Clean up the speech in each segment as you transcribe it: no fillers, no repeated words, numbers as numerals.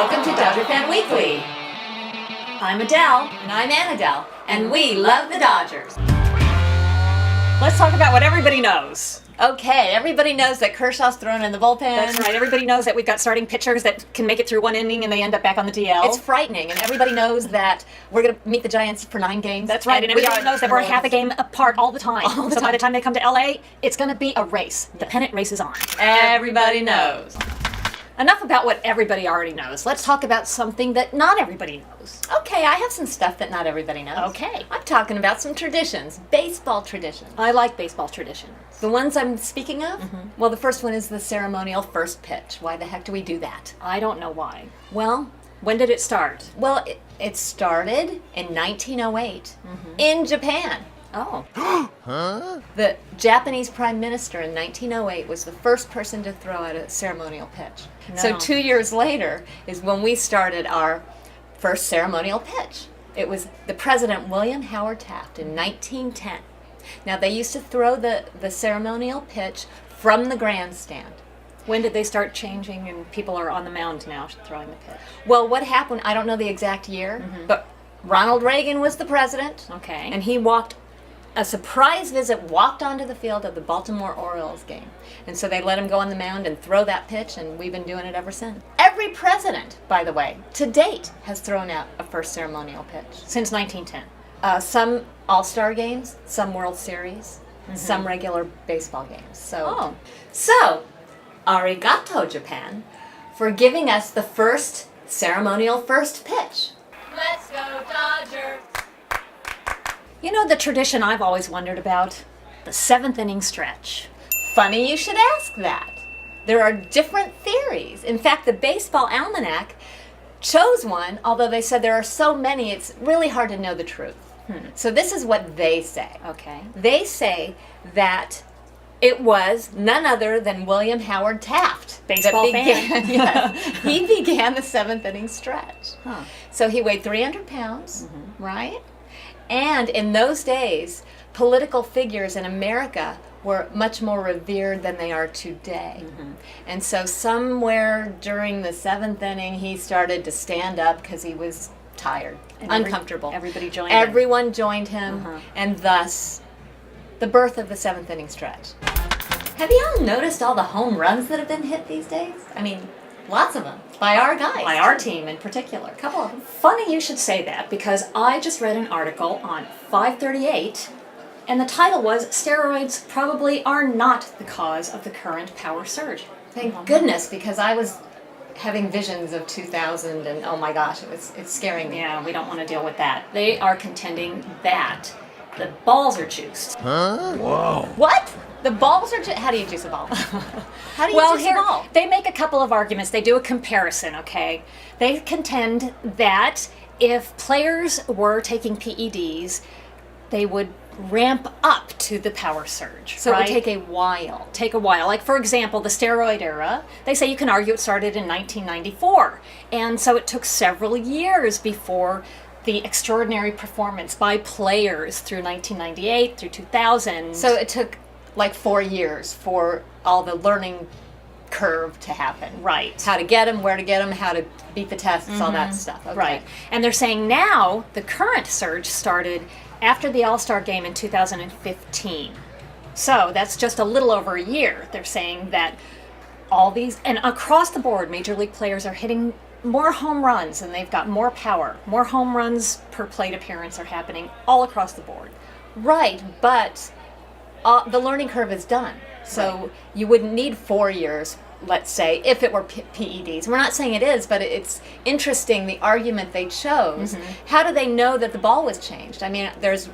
Welcome to Dodger Fan Weekly. I'm Adele. And I'm Anadel. And we love the Dodgers. Let's talk about what everybody knows. Okay, everybody knows that Kershaw's thrown in the bullpen. That's right. Everybody knows that we've got starting pitchers that can make it through one inning and they end up back on the DL. It's frightening, and everybody knows that we're going to meet the Giants for 9 games. That's right, and everybody knows that we're half a game apart all the time. So by the time they come to LA, it's going to be a race. The pennant race is on. Everybody knows. Enough about what everybody already knows. Let's talk about something that not everybody knows. Okay, I have some stuff that not everybody knows. Okay. I'm talking about some traditions, baseball traditions. I like baseball traditions. The ones I'm speaking of? Well, the first one is the ceremonial first pitch. Why the heck do we do that? I don't know why. Well, When did it start? it started in 1908 in Japan. Oh. The Japanese Prime Minister in 1908 was the first person to throw out a ceremonial pitch. No. So 2 years later is when we started our first ceremonial pitch. It was the President William Howard Taft in 1910. Now, they used to throw the ceremonial pitch from the grandstand. When did they start changing and people are on the mound now throwing the pitch? Well, what happened, I don't know the exact year, but Ronald Reagan was the president. Okay. And he a surprise visit, walked onto the field of the Baltimore Orioles game. And so they let him go on the mound and throw that pitch, and we've been doing it ever since. Every president, by the way, to date, has thrown out a first ceremonial pitch. Since 1910. Some All-Star games, some World Series, some regular baseball games. So arigato, Japan, for giving us the first ceremonial first pitch. Let's go, Dodgers! You know the tradition I've always wondered about? The 7th inning stretch. Funny you should ask that. There are different theories. In fact, the Baseball Almanac chose one, although they said there are so many, it's really hard to know the truth. So this is what they say. Okay. They say that it was none other than William Howard Taft. Baseball fan. Yes, he began the 7th inning stretch. Huh. So he weighed 300 pounds, right? And in those days, political figures in America were much more revered than they are today. And so somewhere during the 7th inning, he started to stand up because he was tired, And uncomfortable. Everybody joined him. Everyone joined him, and thus the birth of the 7th inning stretch. Have you all noticed all the home runs that have been hit these days? I mean, lots of them. By our guys. By our team in particular. A couple of them. Funny you should say that, because I just read an article on 538, and the title was "Steroids Probably Are Not the Cause of the Current Power Surge." Thank goodness, because I was having visions of 2000, and oh my gosh, it's scaring me. Yeah, we don't want to deal with that. They are contending that the balls are juiced. What? The balls are how do you juice a ball? How do you juice a ball? They make a couple of arguments. They do a comparison, okay? They contend that if players were taking PEDs, they would ramp up to the power surge. So right? it would take a while. Take a while. Like, for example, the steroid era, they say you can argue it started in 1994. And so it took several years before the extraordinary performance by players through 1998, through 2000. So it took like 4 years for all the learning curve to happen. Right. How to get them, where to get them, how to beat the tests, all that stuff. Okay. Right. And they're saying now the current surge started after the All-Star game in 2015. So that's just a little over a year. They're saying that all these, and across the board, Major League players are hitting more home runs and they've got more power. More home runs per plate appearance are happening all across the board. Right, but the learning curve is done. So you wouldn't need 4 years, let's say, if it were PEDs. We're not saying it is, but it's interesting, the argument they chose. How do they know that the ball was changed? I mean, there's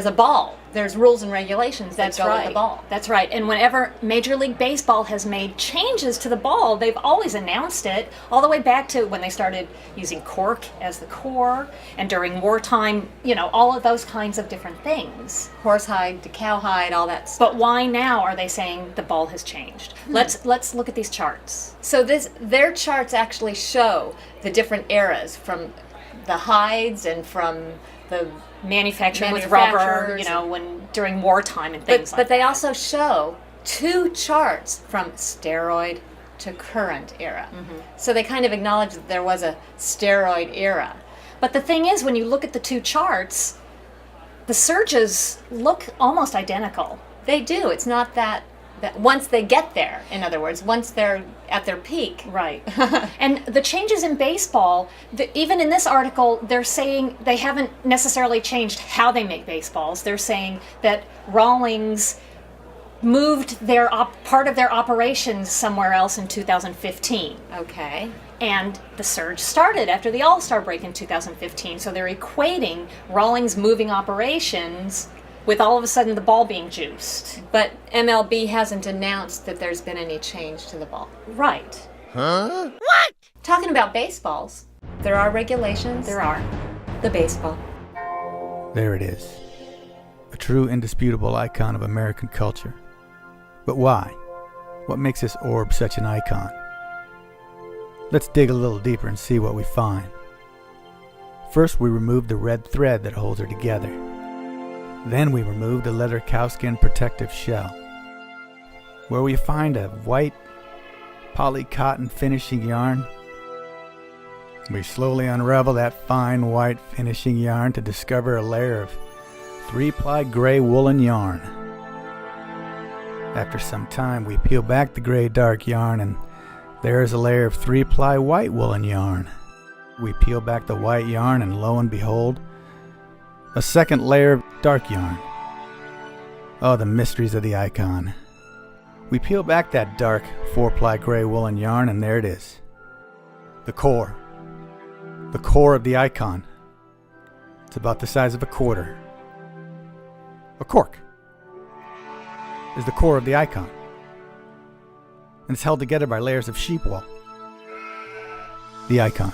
a ball. There's rules and regulations that go with the ball. That's right. And whenever Major League Baseball has made changes to the ball, they've always announced it, all the way back to when they started using cork as the core, and during wartime, you know, all of those kinds of different things. Horsehide to cowhide, all that stuff. But why now are they saying the ball has changed? Let's look at these charts. So their charts actually show the different eras from the hides and from the manufacturing with rubber, you know, when during wartime and things like that. But they also show 2 charts from steroid to current era. So they kind of acknowledge that there was a steroid era. But the thing is, when you look at the two charts, the surges look almost identical. They do. It's not that once they get there, in other words, once they're at their peak. Right. And the changes in baseball, even in this article, they're saying they haven't necessarily changed how they make baseballs. They're saying that Rawlings moved their part of their operations somewhere else in 2015. Okay. And the surge started after the All-Star break in 2015. So they're equating Rawlings moving operations with all of a sudden the ball being juiced. But MLB hasn't announced that there's been any change to the ball. Right. Huh? What? Talking about baseballs, there are regulations. There are. The baseball. There it is. A true indisputable icon of American culture. But why? What makes this orb such an icon? Let's dig a little deeper and see what we find. First, we remove the red thread that holds her together. Then we remove the leather cowskin protective shell, where we find a white poly cotton finishing yarn. We slowly unravel that fine white finishing yarn to discover a layer of 3-ply gray woolen yarn. After some time, we peel back the gray dark yarn, and there is a layer of 3-ply white woolen yarn. We peel back the white yarn, and lo and behold, a second layer of dark yarn. Oh, the mysteries of the icon. We peel back that dark 4-ply gray woolen yarn, and there it is. The core. The core of the icon. It's about the size of a quarter. A cork is the core of the icon. And it's held together by layers of sheep wool. The icon.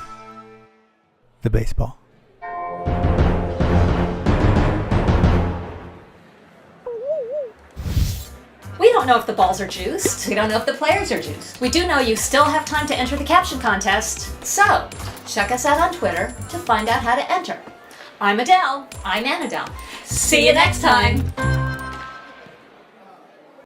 The baseball. We don't know if the balls are juiced. We don't know if the players are juiced. We do know you still have time to enter the caption contest. So, check us out on Twitter to find out how to enter. I'm Adele. I'm Anadel. See you next time.